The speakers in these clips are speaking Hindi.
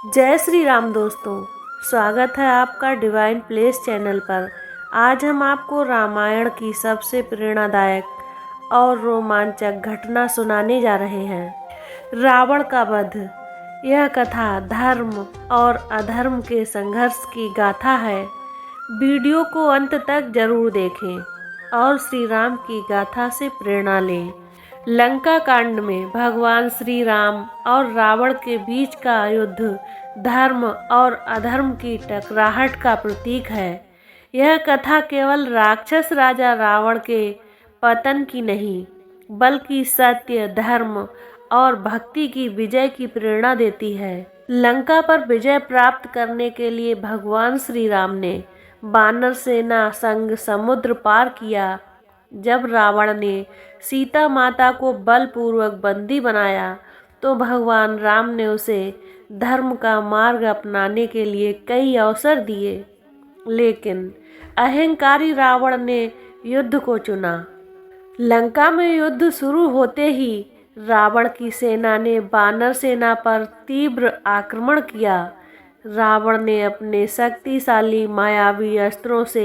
जय श्री राम दोस्तों। स्वागत है आपका डिवाइन प्लेस चैनल पर। आज हम आपको रामायण की सबसे प्रेरणादायक और रोमांचक घटना सुनाने जा रहे हैं, रावण का वध। यह कथा धर्म और अधर्म के संघर्ष की गाथा है। वीडियो को अंत तक जरूर देखें और श्री राम की गाथा से प्रेरणा लें। लंका कांड में भगवान श्री राम और रावण के बीच का युद्ध धर्म और अधर्म की टकराहट का प्रतीक है। यह कथा केवल राक्षस राजा रावण के पतन की नहीं, बल्कि सत्य, धर्म और भक्ति की विजय की प्रेरणा देती है। लंका पर विजय प्राप्त करने के लिए भगवान श्री राम ने वानर सेना संग समुद्र पार किया। जब रावण ने सीता माता को बलपूर्वक बंदी बनाया तो भगवान राम ने उसे धर्म का मार्ग अपनाने के लिए कई अवसर दिए, लेकिन अहंकारी रावण ने युद्ध को चुना। लंका में युद्ध शुरू होते ही रावण की सेना ने वानर सेना पर तीव्र आक्रमण किया। रावण ने अपने शक्तिशाली मायावी अस्त्रों से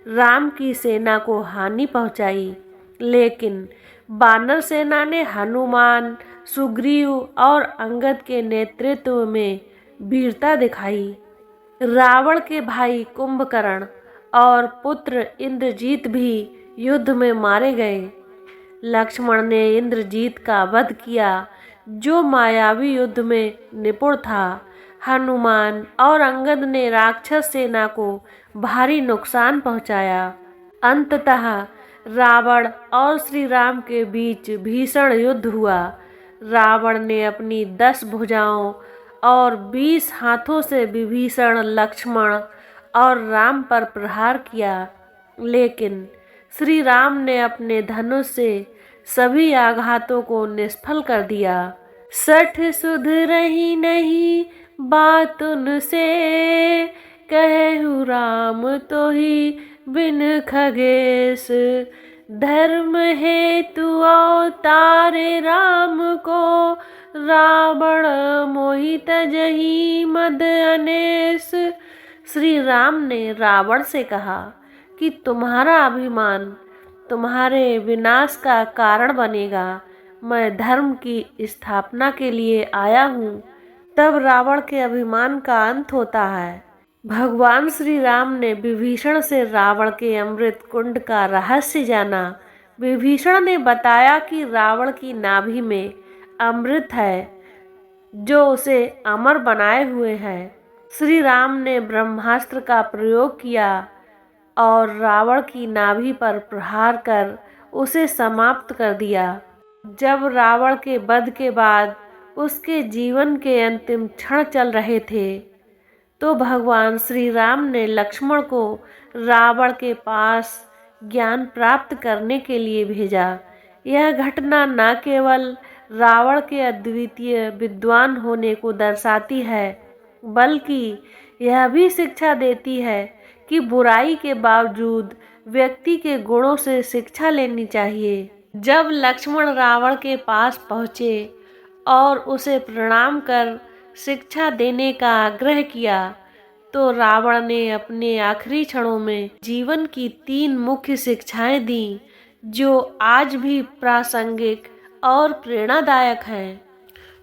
राम की सेना को हानि पहुंचाई, लेकिन वानर सेना ने हनुमान, सुग्रीव और अंगद के नेतृत्व में वीरता दिखाई। रावण के भाई कुंभकर्ण और पुत्र इंद्रजीत भी युद्ध में मारे गए। लक्ष्मण ने इंद्रजीत का वध किया, जो मायावी युद्ध में निपुण था। हनुमान और अंगद ने राक्षस सेना को भारी नुकसान पहुंचाया। अंततः रावण और श्री राम के बीच भीषण युद्ध हुआ। रावण ने अपनी 10 भुजाओं और 20 हाथों से विभीषण, लक्ष्मण और राम पर प्रहार किया, लेकिन श्री राम ने अपने धनुष से सभी आघातों को निष्फल कर दिया। सठ सुध रही नहीं बात उनसे, कहूँ राम तो ही बिन खगेश। धर्म हेतु अवतारे राम को, रावण मोहि तजहि मद अनेस। श्री राम ने रावण से कहा कि तुम्हारा अभिमान तुम्हारे विनाश का कारण बनेगा। मैं धर्म की स्थापना के लिए आया हूँ। तब रावण के अभिमान का अंत होता है। भगवान श्री राम ने विभीषण से रावण के अमृत कुंड का रहस्य जाना। विभीषण ने बताया कि रावण की नाभि में अमृत है, जो उसे अमर बनाए हुए है। श्री राम ने ब्रह्मास्त्र का प्रयोग किया और रावण की नाभि पर प्रहार कर उसे समाप्त कर दिया। जब रावण के वध के बाद उसके जीवन के अंतिम क्षण चल रहे थे, तो भगवान श्री राम ने लक्ष्मण को रावण के पास ज्ञान प्राप्त करने के लिए भेजा। यह घटना न केवल रावण के अद्वितीय विद्वान होने को दर्शाती है, बल्कि यह भी शिक्षा देती है कि बुराई के बावजूद व्यक्ति के गुणों से शिक्षा लेनी चाहिए। जब लक्ष्मण रावण के पास पहुँचे और उसे प्रणाम कर शिक्षा देने का आग्रह किया, तो रावण ने अपने आखिरी क्षणों में जीवन की 3 मुख्य शिक्षाएं दी, जो आज भी प्रासंगिक और प्रेरणादायक हैं।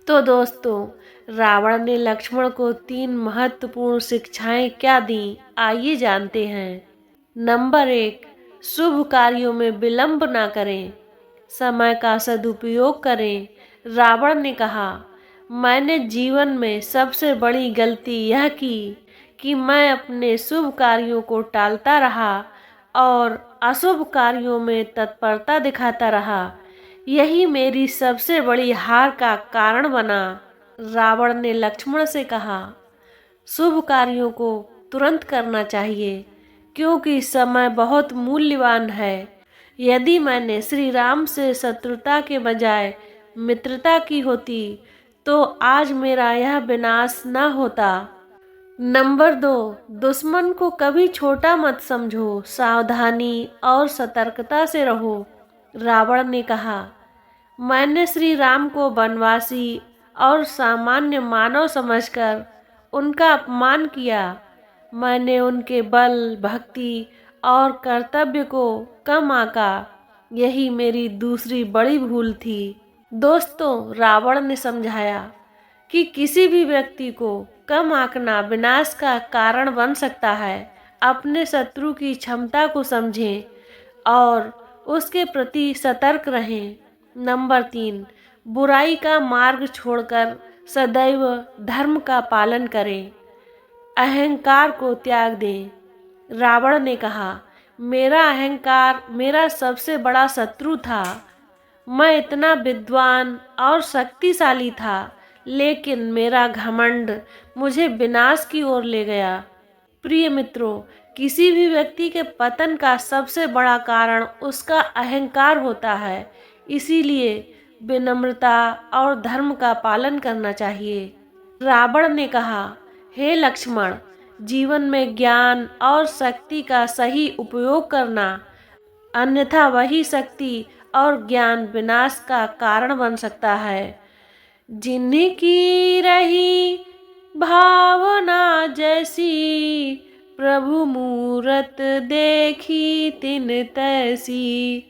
तो दोस्तों, रावण ने लक्ष्मण को 3 महत्वपूर्ण शिक्षाएं क्या दी, आइए जानते हैं। नंबर 1, शुभ कार्यों में विलंब ना करें, समय का सदुपयोग करें। रावण ने कहा, मैंने जीवन में सबसे बड़ी गलती यह की कि मैं अपने शुभ कार्यों को टालता रहा और अशुभ कार्यों में तत्परता दिखाता रहा। यही मेरी सबसे बड़ी हार का कारण बना। रावण ने लक्ष्मण से कहा, शुभ कार्यों को तुरंत करना चाहिए, क्योंकि समय बहुत मूल्यवान है। यदि मैंने श्री राम से शत्रुता के बजाय मित्रता की होती, तो आज मेरा यह विनाश न होता। नंबर 2, दुश्मन को कभी छोटा मत समझो, सावधानी और सतर्कता से रहो। रावण ने कहा, मैंने श्री राम को वनवासी और सामान्य मानव समझकर उनका अपमान किया। मैंने उनके बल, भक्ति और कर्तव्य को कम आंका। यही मेरी दूसरी बड़ी भूल थी। दोस्तों, रावण ने समझाया कि किसी भी व्यक्ति को कम आंकना विनाश का कारण बन सकता है। अपने शत्रु की क्षमता को समझें और उसके प्रति सतर्क रहें। नंबर 3, बुराई का मार्ग छोड़कर सदैव धर्म का पालन करें। अहंकार को त्याग दें। रावण ने कहा, मेरा अहंकार मेरा सबसे बड़ा शत्रु था। मैं इतना विद्वान और शक्तिशाली था, लेकिन मेरा घमंड मुझे विनाश की ओर ले गया। प्रिय मित्रों, किसी भी व्यक्ति के पतन का सबसे बड़ा कारण उसका अहंकार होता है। इसीलिए विनम्रता और धर्म का पालन करना चाहिए। रावण ने कहा, हे लक्ष्मण, जीवन में ज्ञान और शक्ति का सही उपयोग करना, अन्यथा वही शक्ति और ज्ञान विनाश का कारण बन सकता है। जिनकी रही भावना जैसी, प्रभु मूरत देखी तिन तैसी।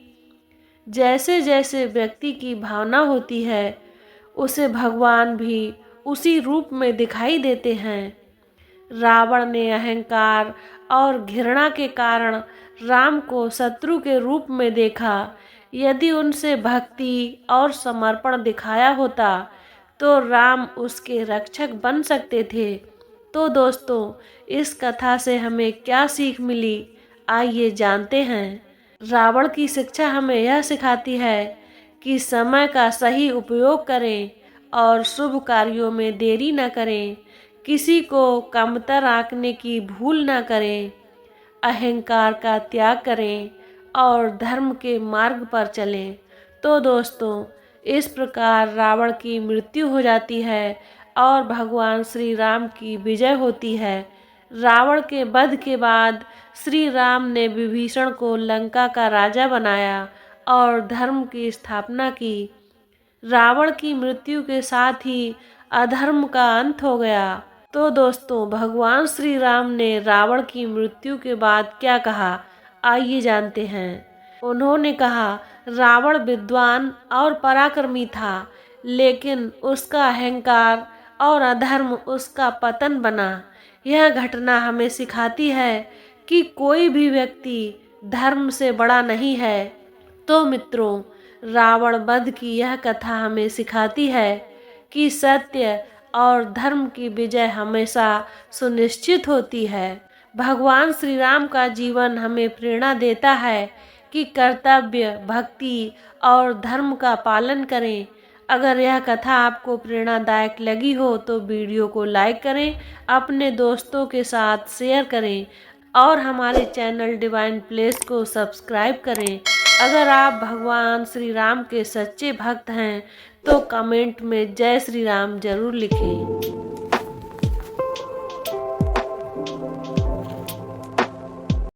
जैसे जैसे व्यक्ति की भावना होती है, उसे भगवान भी उसी रूप में दिखाई देते हैं। रावण ने अहंकार और घृणा के कारण राम को शत्रु के रूप में देखा। यदि उनसे भक्ति और समर्पण दिखाया होता तो राम उसके रक्षक बन सकते थे। तो दोस्तों, इस कथा से हमें क्या सीख मिली, आइए जानते हैं। रावण की शिक्षा हमें यह सिखाती है कि समय का सही उपयोग करें और शुभ कार्यों में देरी न करें। किसी को कमतर आंकने की भूल न करें। अहंकार का त्याग करें और धर्म के मार्ग पर चलें। तो दोस्तों, इस प्रकार रावण की मृत्यु हो जाती है और भगवान श्री राम की विजय होती है। रावण के वध के बाद श्री राम ने विभीषण को लंका का राजा बनाया और धर्म की स्थापना की। रावण की मृत्यु के साथ ही अधर्म का अंत हो गया। तो दोस्तों, भगवान श्री राम ने रावण की मृत्यु के बाद क्या कहा, आइए जानते हैं। उन्होंने कहा, रावण विद्वान और पराक्रमी था, लेकिन उसका अहंकार और अधर्म उसका पतन बना। यह घटना हमें सिखाती है कि कोई भी व्यक्ति धर्म से बड़ा नहीं है। तो मित्रों, रावण वध की यह कथा हमें सिखाती है कि सत्य और धर्म की विजय हमेशा सुनिश्चित होती है। भगवान श्री राम का जीवन हमें प्रेरणा देता है कि कर्तव्य, भक्ति और धर्म का पालन करें। अगर यह कथा आपको प्रेरणादायक लगी हो तो वीडियो को लाइक करें, अपने दोस्तों के साथ शेयर करें और हमारे चैनल डिवाइन प्लेस को सब्सक्राइब करें। अगर आप भगवान श्री राम के सच्चे भक्त हैं तो कमेंट में जय श्री राम जरूर लिखें।